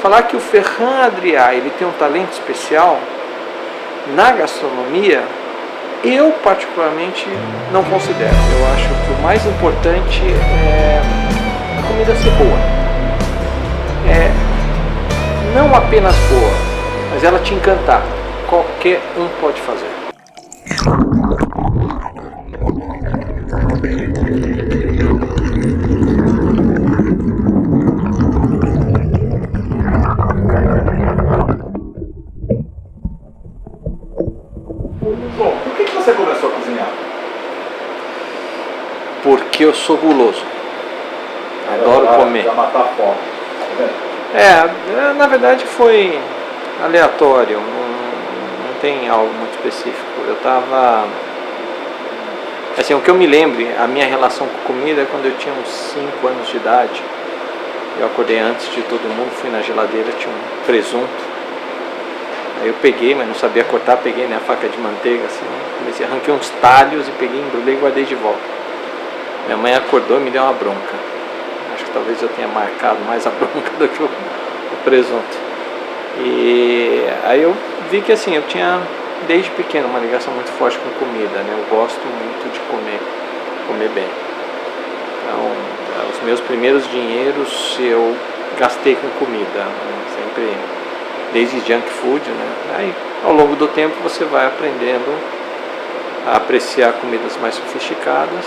falar que o Ferran Adrià ele tem um talento especial na gastronomia, eu particularmente não considero. Eu acho que o mais importante é a comida ser boa. Não apenas boa, mas ela te encantar. Qualquer um pode fazer. Bom, por que você começou a cozinhar? Porque eu sou guloso. Adoro comer. Pra matar a fome. Tá vendo? Na verdade foi aleatório, não tem algo muito específico. Eu tava... Assim, o que eu me lembro, a minha relação com comida é quando eu tinha uns 5 anos de idade. Eu acordei antes de todo mundo, fui na geladeira, tinha um presunto. Aí eu peguei, mas não sabia cortar, peguei a faca de manteiga, assim, comecei, arranquei uns talhos e peguei, embrulhei e guardei de volta. Minha mãe acordou e me deu uma bronca. Acho que talvez eu tenha marcado mais a bronca do que o presunto. E aí eu vi que assim, eu tinha desde pequeno uma ligação muito forte com comida, né? Eu gosto muito de comer bem. Então, os meus primeiros dinheiros eu gastei com comida, né? Sempre, desde junk food, né? Aí, ao longo do tempo você vai aprendendo a apreciar comidas mais sofisticadas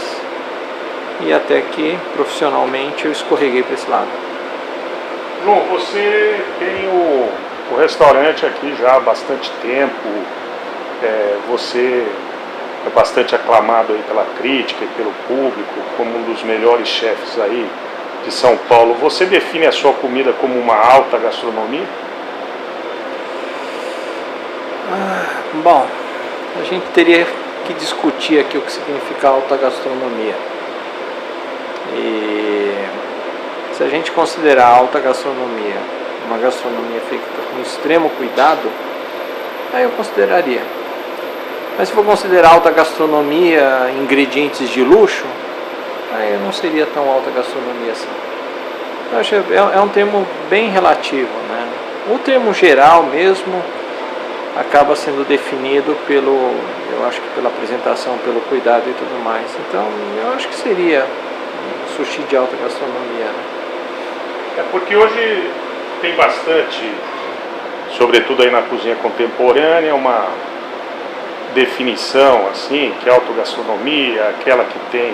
e até que profissionalmente eu escorreguei para esse lado. João, você tem o restaurante aqui já há bastante tempo, você é bastante aclamado aí pela crítica e pelo público como um dos melhores chefes aí de São Paulo. Você define a sua comida como uma alta gastronomia? Bom, a gente teria que discutir aqui o que significa alta gastronomia. E se a gente considerar a alta gastronomia uma gastronomia feita com extremo cuidado, aí eu consideraria. Mas se for considerar alta gastronomia ingredientes de luxo, aí não seria tão alta gastronomia assim. Eu acho que é um termo bem relativo, né? O termo geral mesmo acaba sendo definido eu acho que pela apresentação, pelo cuidado e tudo mais. Então, eu acho que seria um sushi de alta gastronomia, né? É porque hoje tem bastante, sobretudo aí na cozinha contemporânea, uma definição assim, que é autogastronomia, aquela que tem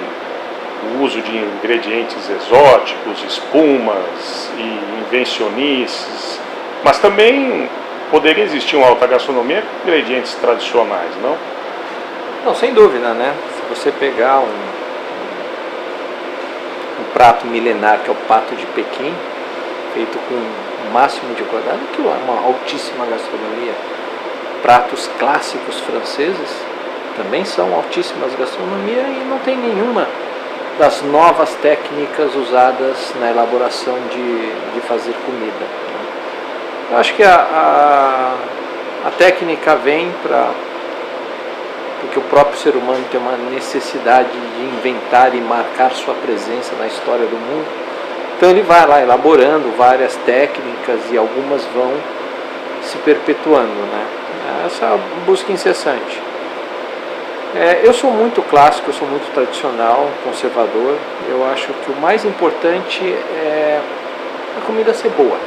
o uso de ingredientes exóticos, espumas e invencionistas, mas também poderia existir uma alta gastronomia com ingredientes tradicionais, não? Não, sem dúvida, né? Se você pegar um prato milenar que é o pato de Pequim, feito com o máximo de cuidado, que é uma altíssima gastronomia. Pratos clássicos franceses também são altíssimas gastronomia e não tem nenhuma das novas técnicas usadas na elaboração de fazer comida. Eu acho que a técnica vem porque o próprio ser humano tem uma necessidade de inventar e marcar sua presença na história do mundo. Então ele vai lá elaborando várias técnicas e algumas vão se perpetuando, né? Essa busca incessante. Eu sou muito clássico, eu sou muito tradicional, conservador. Eu acho que o mais importante é a comida ser boa.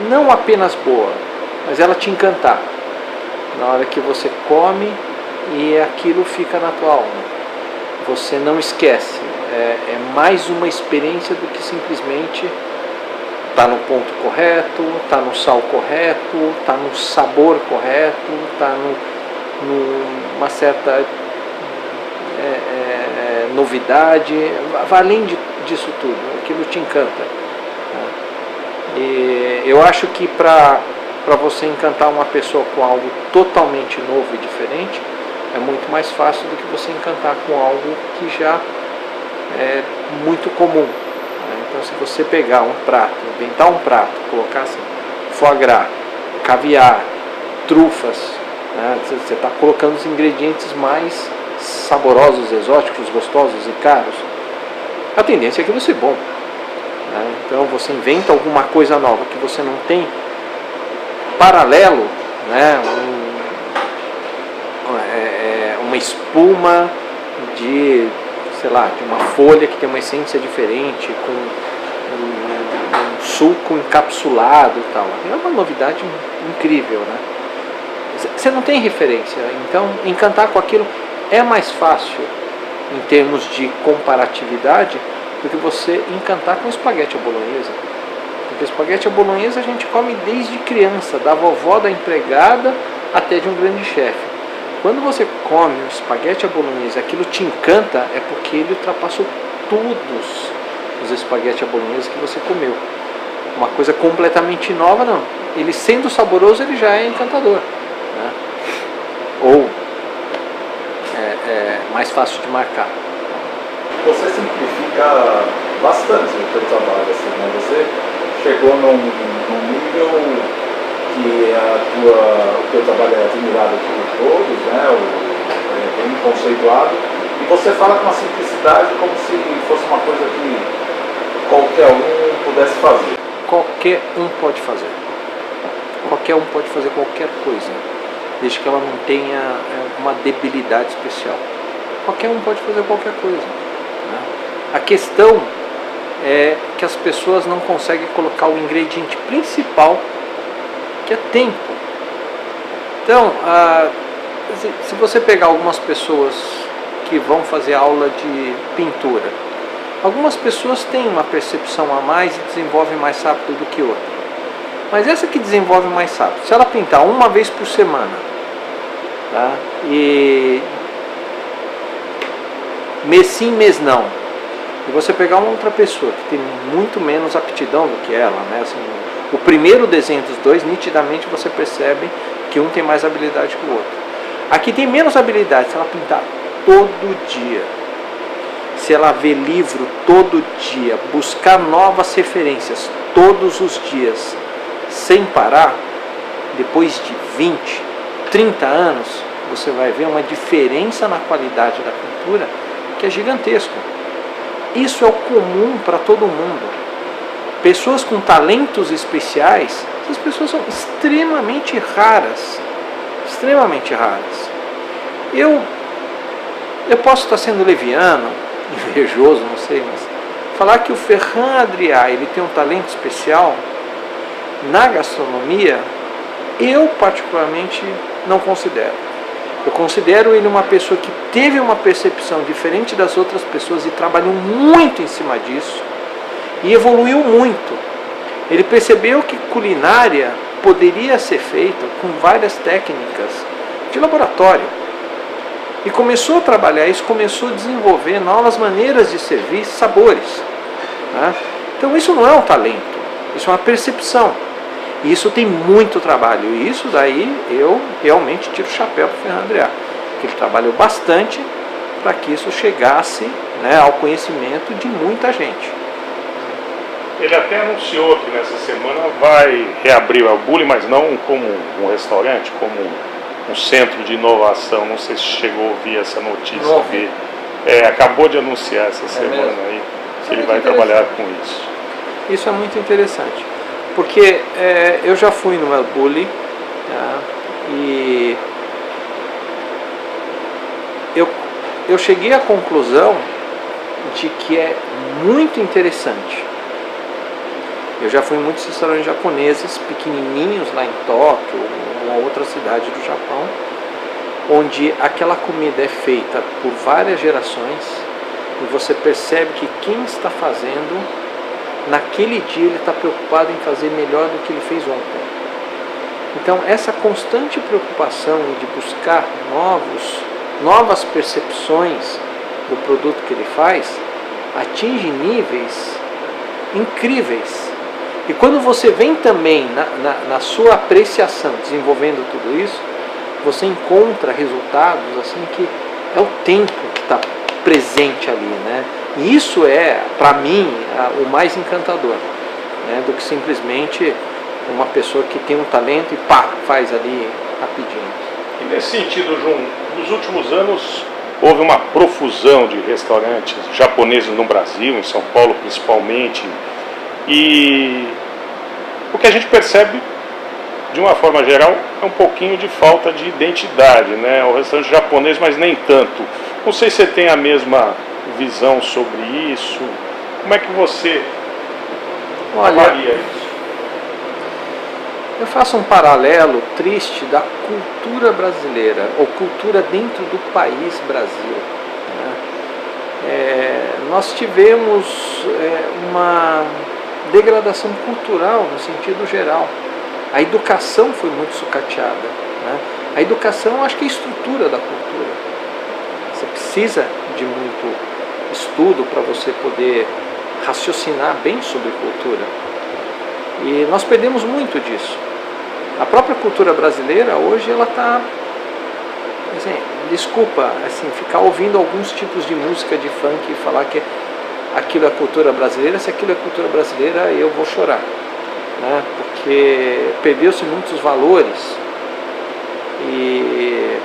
Não apenas boa, mas ela te encantar. Na hora que você come e aquilo fica na tua alma. Você não esquece. É mais uma experiência do que simplesmente tá no ponto correto, tá no sal correto, tá no sabor correto, tá numa certa novidade, vai além disso tudo, aquilo te encanta. E eu acho que para você encantar uma pessoa com algo totalmente novo e diferente, é muito mais fácil do que você encantar com algo que já é muito comum. Então, se você pegar um prato, inventar um prato, colocar assim, foie gras, caviar, trufas, né, você está colocando os ingredientes mais saborosos, exóticos, gostosos e caros, a tendência é aquilo ser bom. né? Então você inventa alguma coisa nova que você não tem paralelo, né? Uma espuma de, sei lá, de uma folha que tem uma essência diferente, com um suco encapsulado e tal. É uma novidade incrível, né? Você não tem referência, então encantar com aquilo é mais fácil em termos de comparatividade do que você encantar com espaguete à bolonhesa. Porque espaguete à bolonhesa a gente come desde criança, da vovó, da empregada, até de um grande chefe. Quando você come um espaguete à bolonhesa, aquilo te encanta, é porque ele ultrapassou todos os espaguete à bolonhesa que você comeu. Uma coisa completamente nova, não. Ele sendo saboroso, ele já é encantador, né? Ou é mais fácil de marcar. Você simplifica bastante o seu trabalho, assim, né? Você chegou num nível que o teu trabalho é admirado por todos, né? É bem conceituado, e você fala com uma simplicidade como se fosse uma coisa que qualquer um pudesse fazer. Qualquer um pode fazer. Qualquer um pode fazer qualquer coisa, desde que ela não tenha uma debilidade especial. Qualquer um pode fazer qualquer coisa, né? A questão é que as pessoas não conseguem colocar o ingrediente principal, que é tempo. Então, se você pegar algumas pessoas que vão fazer aula de pintura, algumas pessoas têm uma percepção a mais e desenvolvem mais rápido do que outra. Mas essa que desenvolve mais rápido, se ela pintar uma vez por semana, tá? E mês sim, mês não, e você pegar uma outra pessoa que tem muito menos aptidão do que ela, né? Assim, o primeiro desenho dos dois, nitidamente você percebe que um tem mais habilidade que o outro. Aqui tem menos habilidade, se ela pintar todo dia, se ela ver livro todo dia, buscar novas referências todos os dias, sem parar, depois de 20, 30 anos, você vai ver uma diferença na qualidade da pintura que é gigantesco. Isso é o comum para todo mundo. Pessoas com talentos especiais, essas pessoas são extremamente raras. Extremamente raras. Eu posso estar sendo leviano, invejoso, não sei, mas falar que o Ferran Adrià, ele tem um talento especial na gastronomia, eu particularmente não considero. Eu considero ele uma pessoa que teve uma percepção diferente das outras pessoas e trabalhou muito em cima disso e evoluiu muito. Ele percebeu que culinária poderia ser feita com várias técnicas de laboratório e começou a trabalhar isso, começou a desenvolver novas maneiras de servir sabores, né? Então isso não é um talento, isso é uma percepção. E isso tem muito trabalho, e isso daí eu realmente tiro o chapéu para o Ferran Adrià, que ele trabalhou bastante para que isso chegasse, né, ao conhecimento de muita gente. Ele até anunciou que nessa semana vai reabrir o El Bulli, mas não como um restaurante, como um centro de inovação. Não sei se chegou a ouvir essa notícia. Acabou de anunciar essa semana mesmo? aí que ele vai trabalhar com isso. Isso é muito interessante. Porque eu já fui no El Bulli, tá? E eu cheguei à conclusão de que é muito interessante. Eu já fui em muitos restaurantes japoneses, pequenininhos lá em Tóquio, uma outra cidade do Japão, onde aquela comida é feita por várias gerações e você percebe que quem está fazendo naquele dia ele está preocupado em fazer melhor do que ele fez ontem. Então essa constante preocupação de buscar novas percepções do produto que ele faz atinge níveis incríveis. E quando você vem também na sua apreciação desenvolvendo tudo isso, você encontra resultados assim que é o tempo que está presente ali, né? E isso é, para mim, o mais encantador, né, do que simplesmente uma pessoa que tem um talento e pá, faz ali rapidinho. E nesse sentido, João, nos últimos anos houve uma profusão de restaurantes japoneses no Brasil, em São Paulo principalmente, E o que a gente percebe, de uma forma geral, é um pouquinho de falta de identidade, né? O restaurante japonês, mas nem tanto. Não sei se você tem a mesma visão sobre isso. Como é que você avalia isso? Eu faço um paralelo triste da cultura brasileira, ou cultura dentro do país Brasil, né? Nós tivemos uma degradação cultural no sentido geral. A educação foi muito sucateada, né? A educação, acho que é a estrutura da cultura. Você precisa de muito estudo para você poder raciocinar bem sobre cultura. E nós perdemos muito disso. A própria cultura brasileira hoje ela está, assim, desculpa, assim, ficar ouvindo alguns tipos de música de funk e falar que aquilo é cultura brasileira. Se aquilo é cultura brasileira, eu vou chorar, né? Porque perdeu-se muitos valores. E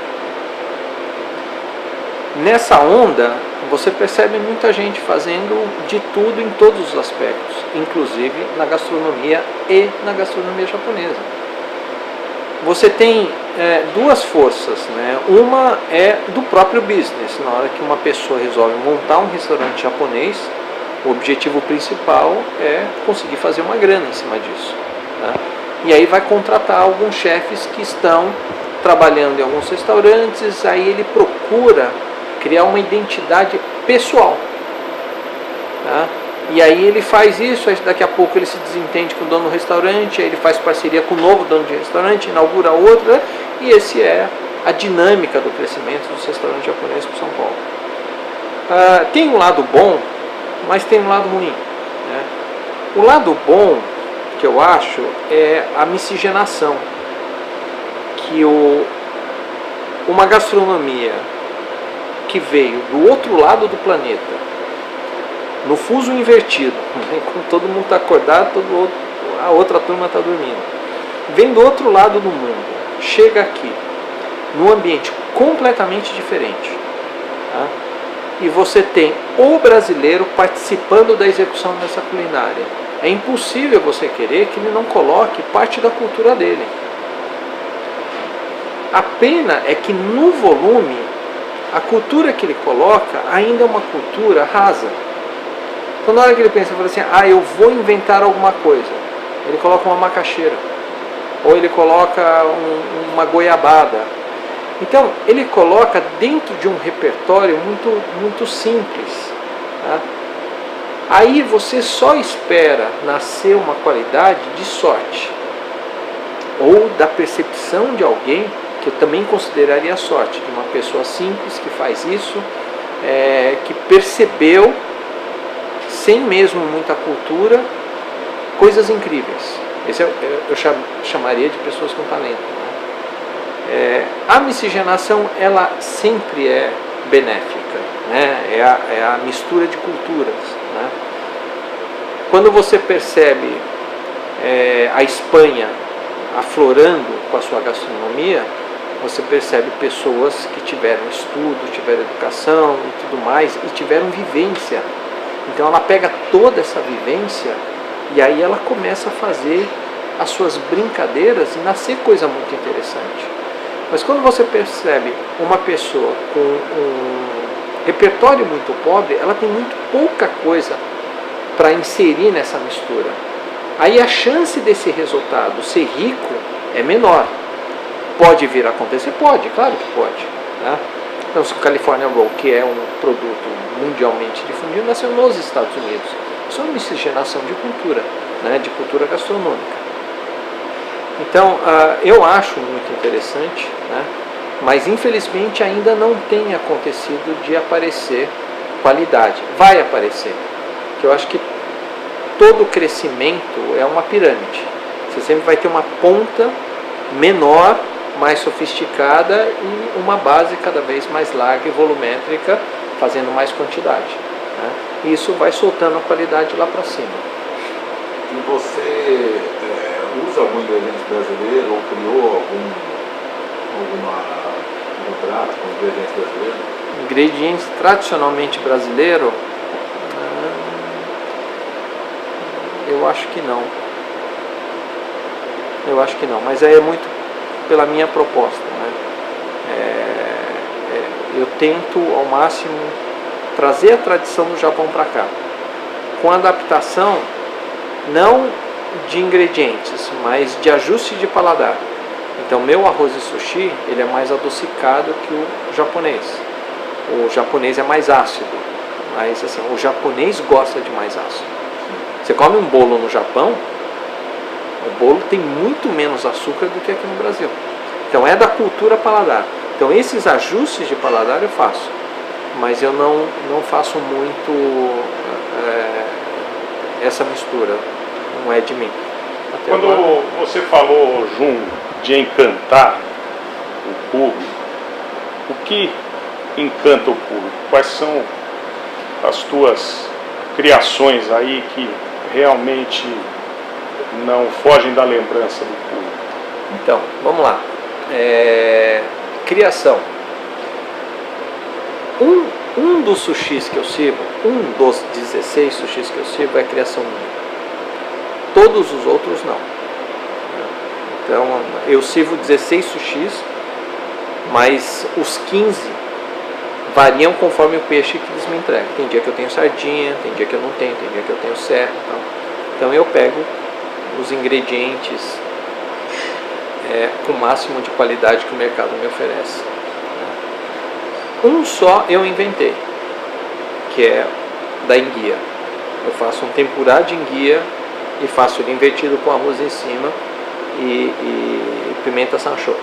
nessa onda você percebe muita gente fazendo de tudo em todos os aspectos, inclusive na gastronomia e na gastronomia japonesa. Você tem duas forças, né? Uma é do próprio business. Na hora que uma pessoa resolve montar um restaurante japonês, o objetivo principal é conseguir fazer uma grana em cima disso, né? E aí vai contratar alguns chefes que estão trabalhando em alguns restaurantes, aí ele procura criar uma identidade pessoal, tá? E aí ele faz isso, daqui a pouco ele se desentende com o dono do restaurante, aí ele faz parceria com o novo dono de restaurante, inaugura outro, né? E esse é a dinâmica do crescimento dos restaurantes japoneses por São Paulo. Tem um lado bom, mas tem um lado ruim, né? O lado bom, que eu acho, é a miscigenação, que uma gastronomia que veio do outro lado do planeta, no fuso invertido, quando todo mundo está acordado, a outra turma está dormindo, vem do outro lado do mundo, chega aqui, num ambiente completamente diferente, tá? E você tem o brasileiro participando da execução dessa culinária. É impossível você querer que ele não coloque parte da cultura dele. A pena é que no volume, a cultura que ele coloca ainda é uma cultura rasa. Então na hora que ele pensa, fala assim, eu vou inventar alguma coisa, ele coloca uma macaxeira, ou ele coloca uma goiabada. Então ele coloca dentro de um repertório muito simples, tá? Aí você só espera nascer uma qualidade de sorte, ou da percepção de alguém, que eu também consideraria sorte, de uma pessoa simples que faz isso, que percebeu, sem mesmo muita cultura, coisas incríveis. Esse eu chamaria de pessoas com talento, né? A miscigenação, ela sempre é benéfica, né? É a mistura de culturas, né? Quando você percebe a Espanha aflorando com a sua gastronomia, você percebe pessoas que tiveram estudo, tiveram educação e tudo mais, e tiveram vivência. Então ela pega toda essa vivência e aí ela começa a fazer as suas brincadeiras e nascer coisa muito interessante. Mas quando você percebe uma pessoa com um repertório muito pobre, ela tem muito pouca coisa para inserir nessa mistura. Aí a chance desse resultado ser rico é menor. Pode vir a acontecer? Pode, claro que pode, né? Então, o California Roll, que é um produto mundialmente difundido, nasceu nos Estados Unidos. Isso é uma miscigenação de cultura, né? De cultura gastronômica. Então, eu acho muito interessante, né? Mas infelizmente ainda não tem acontecido de aparecer qualidade. Vai aparecer, que eu acho que todo crescimento é uma pirâmide. Você sempre vai ter uma ponta menor, mais sofisticada, e uma base cada vez mais larga e volumétrica, fazendo mais quantidade, né? E isso vai soltando a qualidade lá para cima. E você usa algum ingrediente brasileiro ou criou algum prato com ingredientes brasileiros? Ingredientes tradicionalmente brasileiro, eu Eu acho que não. Eu acho que não, mas aí é muito pela minha proposta, né? Eu tento ao máximo trazer a tradição do Japão para cá, com adaptação não de ingredientes, mas de ajuste de paladar. Então meu arroz de sushi, ele é mais adocicado que o japonês. O japonês é mais ácido, mas assim, o japonês gosta de mais ácido. Você come um bolo no Japão, o bolo tem muito menos açúcar do que aqui no Brasil. Então é da cultura paladar. Então esses ajustes de paladar eu faço, mas eu não faço muito essa mistura, não é de mim. Até quando agora, você falou, Jun, de encantar o público, o que encanta o público? Quais são as tuas criações aí que realmente não fogem da lembrança do público? Então, vamos lá. Criação. Um dos sushis que eu sirvo, um dos 16 sushis que eu sirvo é criação minha. Todos os outros não. Então, eu sirvo 16 sushis, mas os 15 variam conforme o peixe que eles me entregam. Tem dia que eu tenho sardinha, tem dia que eu não tenho, tem dia que eu tenho serra. Então eu pego os ingredientes com o máximo de qualidade que o mercado me oferece. Um só eu inventei, que é da enguia. Eu faço um tempurá de enguia e faço ele invertido com arroz em cima e pimenta sancho.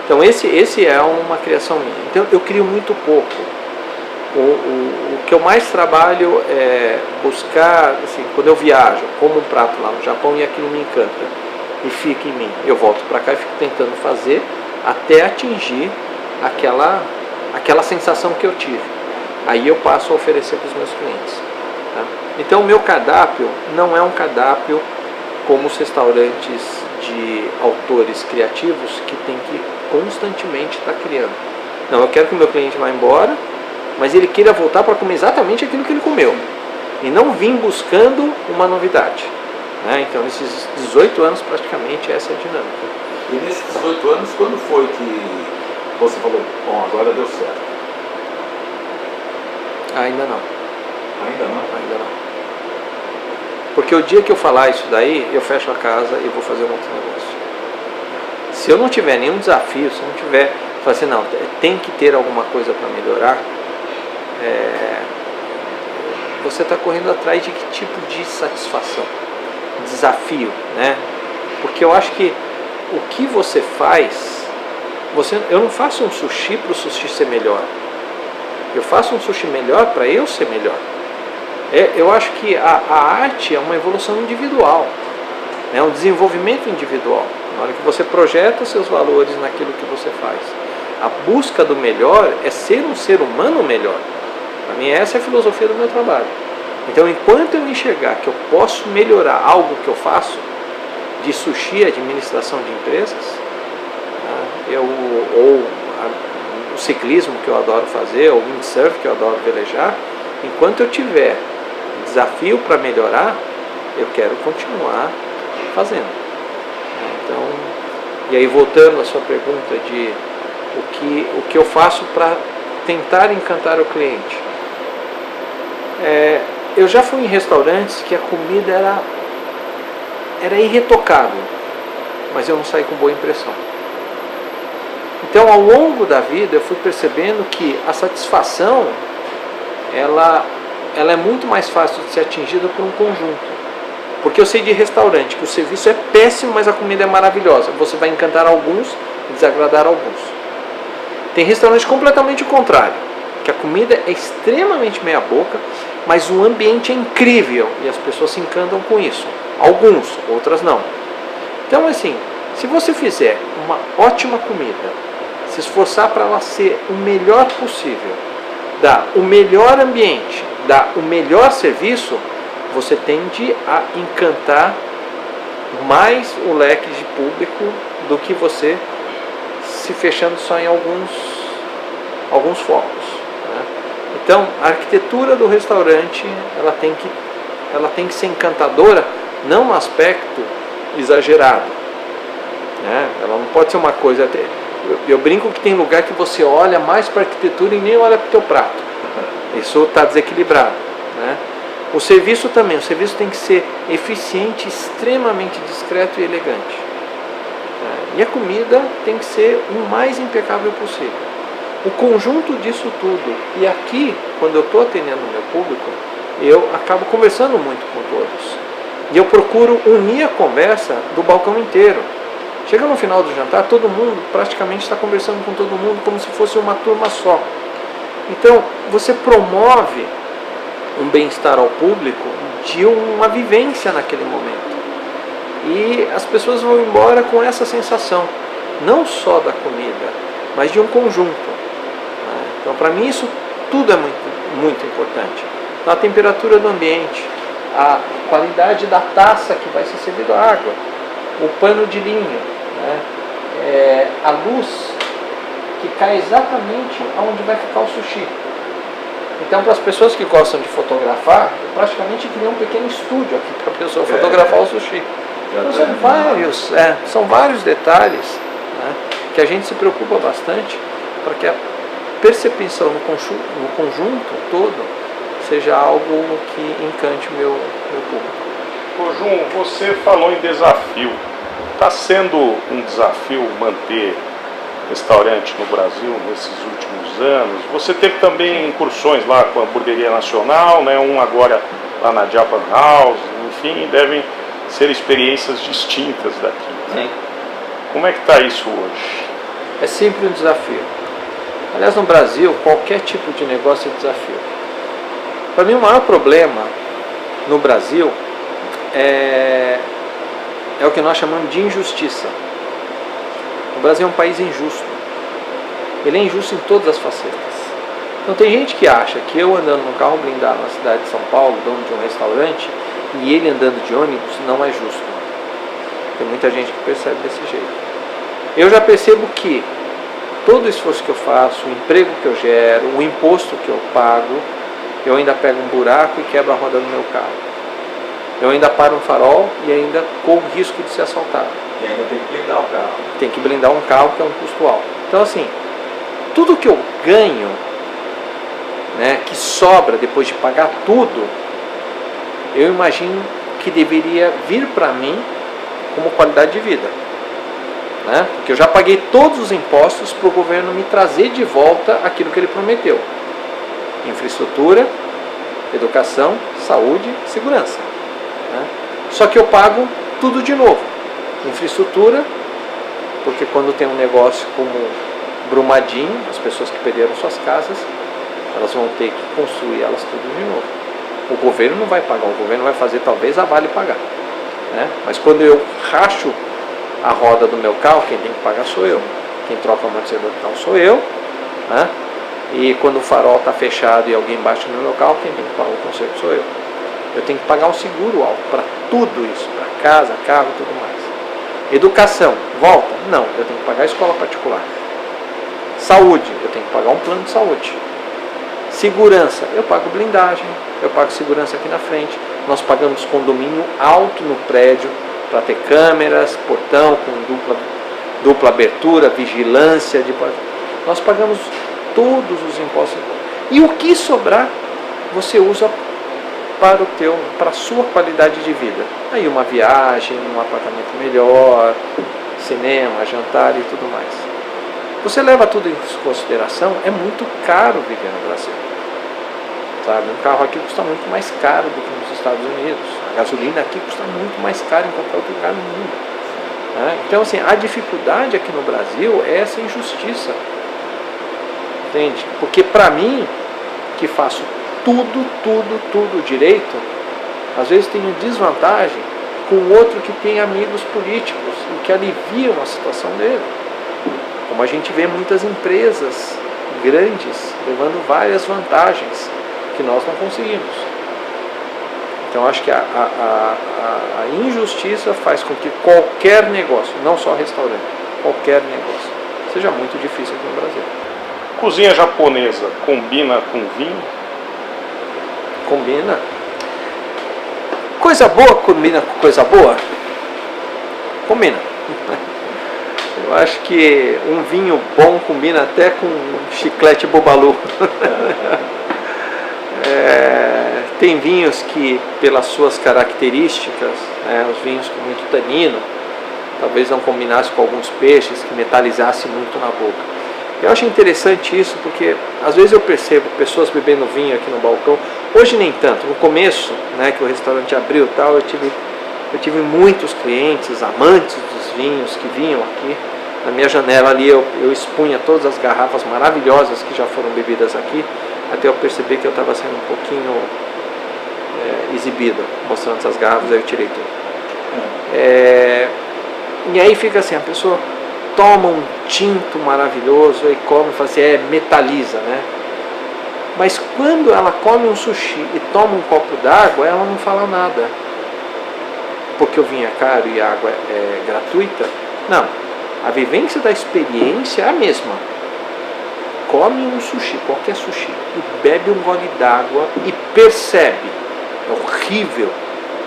Então esse é uma criação minha. Então eu crio muito pouco. O que eu mais trabalho é buscar, assim, quando eu viajo, como um prato lá no Japão e aquilo me encanta e fica em mim. Eu volto para cá e fico tentando fazer até atingir aquela sensação que eu tive. Aí eu passo a oferecer para os meus clientes. Tá? Então o meu cardápio não é um cardápio como os restaurantes de autores criativos que tem que constantemente estar criando. Não, eu quero que o meu cliente vá embora, mas ele queira voltar para comer exatamente aquilo que ele comeu e não vir buscando uma novidade. Né? Então, nesses 18 anos, praticamente, essa é a dinâmica. E nesses 18 anos, quando foi que você falou, bom, agora deu certo? Ainda não. Ainda não? Ainda não. Porque o dia que eu falar isso daí, eu fecho a casa e vou fazer um outro negócio. Se eu não tiver nenhum desafio, se eu não tiver, falar assim, não, tem que ter alguma coisa para melhorar, você está correndo atrás de que tipo de satisfação? Desafio, né? Porque eu acho que o que você faz, eu não faço um sushi para o sushi ser melhor. Eu faço um sushi melhor para eu ser melhor. Eu acho que a arte é uma evolução individual, né? Um desenvolvimento individual. Na hora que você projeta seus valores naquilo que você faz. A busca do melhor é ser um ser humano melhor. Para mim essa é a filosofia do meu trabalho. Então enquanto eu enxergar que eu posso melhorar algo que eu faço, de sushi, administração de empresas, né? Ou o ciclismo que eu adoro fazer, ou o windsurf que eu adoro velejar, enquanto eu tiver desafio para melhorar, eu quero continuar fazendo. Então, e aí voltando à sua pergunta de o que eu faço para tentar encantar o cliente. Eu já fui em restaurantes que a comida era irretocável, mas eu não saí com boa impressão. Então, ao longo da vida, eu fui percebendo que a satisfação, ela é muito mais fácil de ser atingida por um conjunto. Porque eu sei de restaurante que o serviço é péssimo, mas a comida é maravilhosa. Você vai encantar alguns e desagradar alguns. Tem restaurante completamente o contrário, que a comida é extremamente meia boca, mas o ambiente é incrível e as pessoas se encantam com isso. Alguns, outras não. Então, assim, se você fizer uma ótima comida, se esforçar para ela ser o melhor possível, dar o melhor ambiente, dar o melhor serviço, você tende a encantar mais o leque de público do que você se fechando só em alguns focos. Né? Então, a arquitetura do restaurante ela tem que ela tem que ser encantadora, não no aspecto exagerado, né? Ela não pode ser uma coisa... Eu brinco que tem lugar que você olha mais para a arquitetura e nem olha para o teu prato. Isso está desequilibrado, né? O serviço também, o serviço tem que ser eficiente, extremamente discreto e elegante. E a comida tem que ser o mais impecável possível. O conjunto disso tudo, e aqui, quando eu estou atendendo o meu público, eu acabo conversando muito com todos. E eu procuro unir a conversa do balcão inteiro. Chega no final do jantar, todo mundo praticamente está conversando com todo mundo como se fosse uma turma só. Então, você promove um bem-estar ao público de uma vivência naquele momento. E as pessoas vão embora com essa sensação, não só da comida, mas de um conjunto. Então, para mim, isso tudo é muito, muito importante. Então, a temperatura do ambiente, a qualidade da taça que vai ser servida a água, o pano de linho, né? A luz que cai exatamente onde vai ficar o sushi. Então, para as pessoas que gostam de fotografar, eu praticamente criei um pequeno estúdio aqui para a pessoa fotografar o sushi. Então, são vários detalhes, né, que a gente se preocupa bastante para que a percepção no conjunto todo seja algo que encante o meu público. Ô Jun, você falou em desafio. Está sendo um desafio manter restaurante no Brasil nesses últimos anos? Você teve também incursões lá com a Hamburgueria Nacional, né? Um agora lá na Japan House, enfim, devem ser experiências distintas daqui, né? Sim. Como é que está isso hoje? É sempre um desafio. Aliás, no Brasil, qualquer tipo de negócio é desafio. Para mim, o maior problema no Brasil é o que nós chamamos de injustiça. O Brasil é um país injusto. Ele é injusto em todas as facetas. Então tem gente que acha que eu andando num carro blindado na cidade de São Paulo, dono de um restaurante, e ele andando de ônibus, não é justo. Tem muita gente que percebe desse jeito. Eu já percebo que todo o esforço que eu faço, o emprego que eu gero, o imposto que eu pago, eu ainda pego um buraco e quebro a roda do meu carro. Eu ainda paro um farol e ainda corro o risco de ser assaltado. E ainda tem que blindar o carro. Tem que blindar um carro, que é um custo alto. Então, assim, tudo que eu ganho, né, que sobra depois de pagar tudo, eu imagino que deveria vir para mim como qualidade de vida, né? Porque eu já paguei todos os impostos para o governo me trazer de volta aquilo que ele prometeu: infraestrutura, educação, saúde, segurança, né? Só que eu pago tudo de novo. Infraestrutura, porque quando tem um negócio como Brumadinho, as pessoas que perderam suas casas, elas vão ter que construir elas tudo de novo. O governo não vai pagar, o governo vai fazer talvez a Vale pagar, né? Mas quando eu racho a roda do meu carro, quem tem que pagar sou eu. Quem troca o amortecedor do carro sou eu, né? E quando o farol está fechado e alguém bate no meu carro, quem tem que pagar o conserto sou eu. Eu tenho que pagar um seguro alto para tudo isso, para casa, carro e tudo mais. Educação, volta? Não, eu tenho que pagar a escola particular. Saúde, eu tenho que pagar um plano de saúde. Segurança, eu pago blindagem, eu pago segurança aqui na frente. Nós pagamos condomínio alto no prédio para ter câmeras, portão com dupla abertura, vigilância. Nós pagamos todos os impostos. E o que sobrar, você usa para a sua qualidade de vida. Aí uma viagem, um apartamento melhor, cinema, jantar e tudo mais. Você leva tudo em consideração, é muito caro viver no Brasil. Sabe? Um carro aqui custa muito mais caro do que nos Estados Unidos. A gasolina aqui custa muito mais caro em qualquer outro lugar no mundo. Né? Então, assim, a dificuldade aqui no Brasil é essa injustiça. Entende? Porque para mim, que faço tudo direito, às vezes tenho desvantagem com o outro que tem amigos políticos e que aliviam a situação dele. Como a gente vê muitas empresas grandes levando várias vantagens que nós não conseguimos. Então acho que a injustiça faz com que qualquer negócio, não só restaurante, qualquer negócio, seja muito difícil aqui no Brasil. Cozinha japonesa combina com vinho? Combina. coisa boa combina com coisa boa? Combina. Eu acho que um vinho bom combina até com chiclete Bubalu. Tem vinhos que, pelas suas características, os vinhos com muito tanino, talvez não combinasse com alguns peixes, que metalizasse muito na boca. Eu acho interessante isso porque às vezes eu percebo pessoas bebendo vinho aqui no balcão. Hoje nem tanto. No começo, que o restaurante abriu, eu tive muitos clientes, amantes dos vinhos que vinham aqui. Na minha janela ali eu expunha todas as garrafas maravilhosas que já foram bebidas aqui, até eu perceber que eu estava sendo um pouquinho exibido, mostrando essas garrafas, aí eu tirei tudo. E aí fica assim, a pessoa toma um tinto maravilhoso e come, fala assim, metaliza, né? Mas quando ela come um sushi e toma um copo d'água, ela não fala nada. Porque o vinho é caro e a água é gratuita? Não. A vivência da experiência é a mesma. Come um sushi, qualquer sushi, e bebe um gole d'água e percebe. É horrível.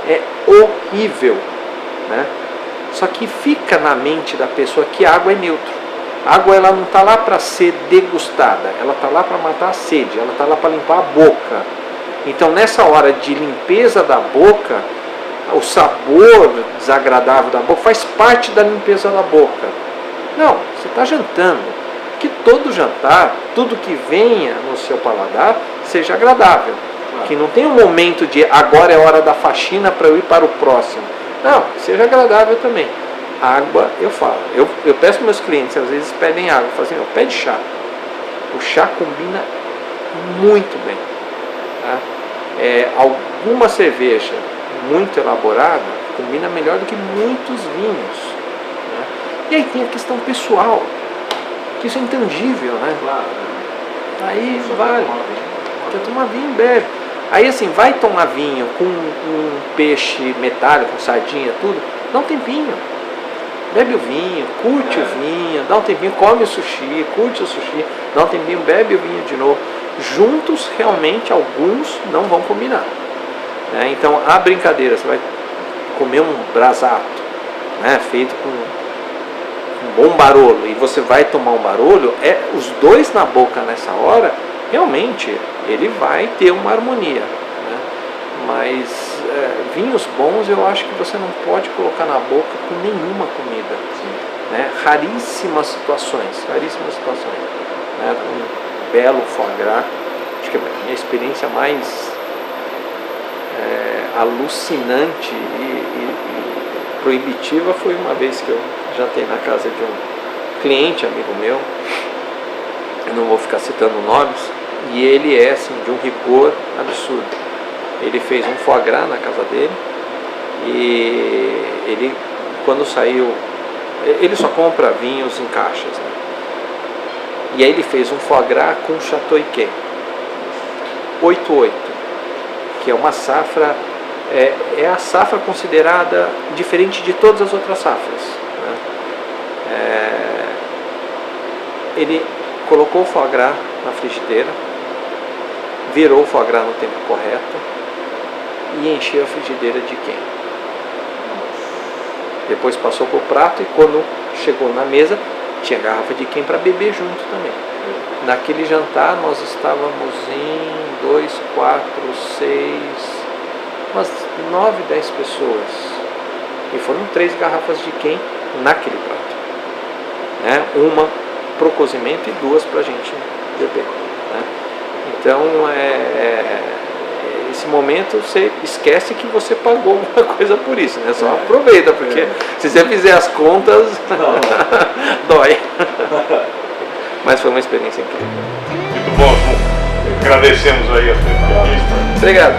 É horrível, né? Só que fica na mente da pessoa que a água é neutra. A água ela não está lá para ser degustada, ela está lá para matar a sede, ela está lá para limpar a boca. Então nessa hora de limpeza da boca, o sabor desagradável da boca faz parte da limpeza da boca. Não, você está jantando. Que todo jantar, tudo que venha no seu paladar, seja agradável. Que não tem um momento de agora é hora da faxina para eu ir para o próximo. Não, seja agradável também. Água, eu falo. Eu peço para meus clientes, às vezes pedem água. Eu falo assim, pede chá. O chá combina muito bem. Tá? Alguma cerveja muito elaborada combina melhor do que muitos vinhos. Né? E aí tem a questão pessoal, que isso é intangível, né? Aí vale. Quer tomar vinho, bebe. Aí assim, vai tomar vinho com um peixe metálico, com sardinha, tudo, dá um tempinho. Bebe o vinho, curte o vinho, dá um tempinho, come o sushi, curte o sushi, dá um tempinho, bebe o vinho de novo. Juntos, realmente, alguns não vão combinar. Então, a brincadeira, você vai comer um brasato, feito com um bom barolo, e você vai tomar um barolo, os dois na boca nessa hora, realmente, ele vai ter uma harmonia. Mas vinhos bons eu acho que você não pode colocar na boca com nenhuma comida. Raríssimas situações. Um belo foie gras. Acho que a minha experiência mais alucinante e proibitiva foi uma vez que eu jantei na casa de um cliente, amigo meu. Eu não vou ficar citando nomes. E ele é assim, de um rigor absurdo. Ele fez um foie gras na casa dele e ele, quando saiu, ele só compra vinhos em caixas, E aí ele fez um foie gras com Chateau Yquem 88, que é uma safra, é a safra considerada diferente de todas as outras safras. Ele colocou o foie gras na frigideira, virou o foie gras no tempo correto e encheu a frigideira de quem? Depois passou para o prato e quando chegou na mesa tinha garrafa de quem para beber junto também. Naquele jantar nós estávamos em 2, 4, 6, umas 9, 10 pessoas e foram 3 garrafas de quem naquele prato, uma para o cozimento e 2 para a gente beber. Então, esse momento você esquece que você pagou alguma coisa por isso, Só aproveita, porque se você fizer as contas, dói. Mas foi uma experiência incrível. Muito bom, agradecemos aí a sua entrevista. Obrigado.